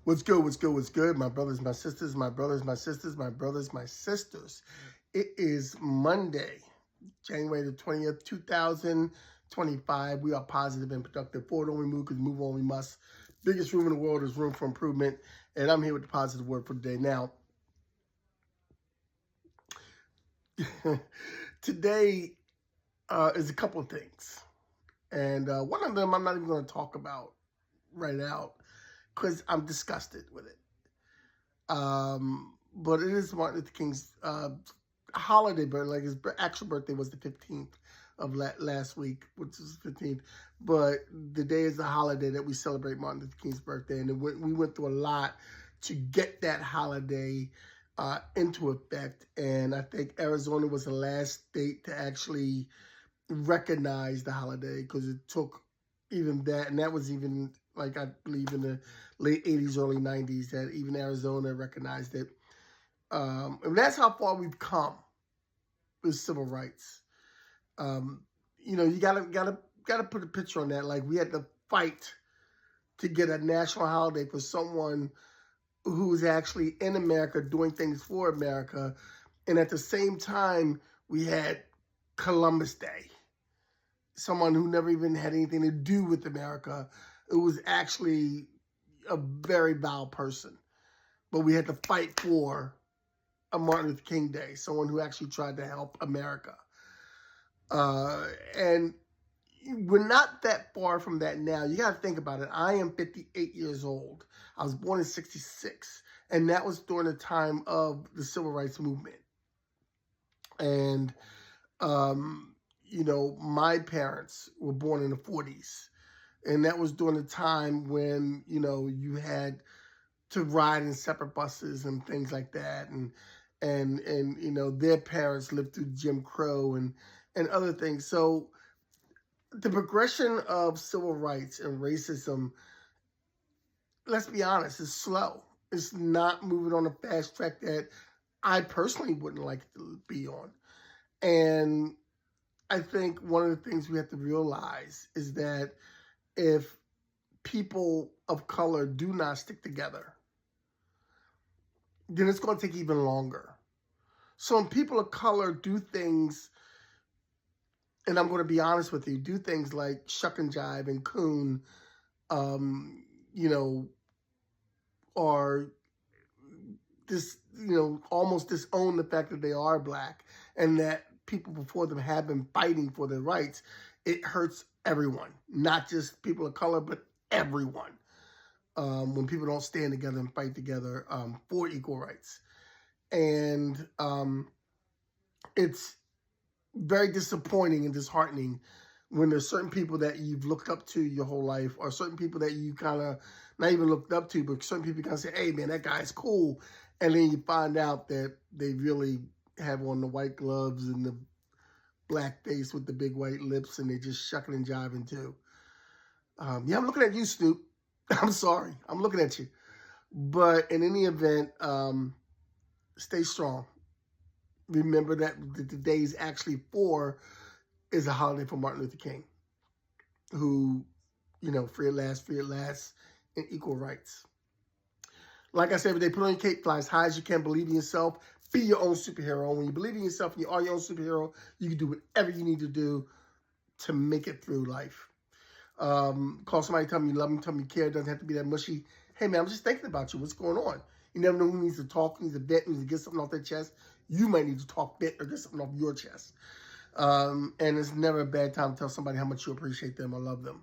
What's good? What's good? What's good? My brothers, my sisters, my brothers, my sisters, my brothers, my sisters. It is Monday, January the 20th, 2025. We are positive and productive. Forward on we move because move on we must. Biggest room in the world is room for improvement. And I'm here with the positive word for today. Now, today is a couple of things. And one of them I'm not even going to talk about right out because I'm disgusted with it. But it is Martin Luther King's holiday, but like his actual birthday was the 15th of last week, which is the 15th. But the day is a holiday that we celebrate Martin Luther King's birthday, and we went through a lot to get that holiday into effect. And I think Arizona was the last state to actually recognize the holiday because it took even that, and that was even like I believe in the late 80s, early 90s that even Arizona recognized it. And that's how far we've come with civil rights. You gotta put a picture on that. Like we had to fight to get a national holiday for someone who's actually in America doing things for America, and at the same time we had Columbus Day. Someone who never even had anything to do with America. It was actually a very vile person. But we had to fight for a Martin Luther King Day, someone who actually tried to help America. And we're not that far from that now. You got to think about it. I am 58 years old. I was born in 66. And that was during the time of the Civil Rights Movement. And, my parents were born in the 40s. And that was during the time when, you had to ride in separate buses and things like that. And their parents lived through Jim Crow and other things. So the progression of civil rights and racism, let's be honest, is slow. It's not moving on a fast track that I personally wouldn't like it to be on. And I think one of the things we have to realize is that if people of color do not stick together, then it's going to take even longer. So when people of color do things, and I'm going to be honest with you, do things like shuck and jive and coon, or this, almost disown the fact that they are black and that people before them have been fighting for their rights, it hurts everyone, not just people of color, but everyone. When people don't stand together and fight together for equal rights. And it's very disappointing and disheartening when there's certain people that you've looked up to your whole life, or certain people that you kind of not even looked up to, but certain people kind of say, hey, man, that guy's cool. And then you find out that they really have on the white gloves and the black face with the big white lips, and they just shucking and jiving too. I'm looking at you, Snoop. I'm sorry. I'm looking at you. But in any event, stay strong. Remember that the days actually is a holiday for Martin Luther King, who, free at last, and equal rights. Like I said, every day, put on your cape, fly as high as you can, believe in yourself, be your own superhero. And when you believe in yourself and you are your own superhero, you can do whatever you need to do to make it through life. Call somebody, tell them you love them, tell them you care. It doesn't have to be that mushy. Hey, man, I'm just thinking about you. What's going on? You never know who needs to talk, who needs to vent, who needs to get something off their chest. You might need to talk, vent, or get something off your chest. And it's never a bad time to tell somebody how much you appreciate them or love them.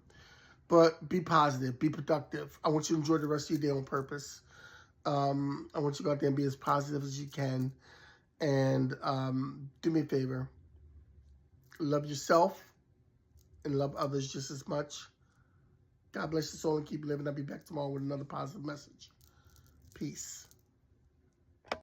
But be positive, be productive. I want you to enjoy the rest of your day on purpose. I want you to go out there and be as positive as you can. And do me a favor. Love yourself and love others just as much. God bless your soul and keep living. I'll be back tomorrow with another positive message. Peace.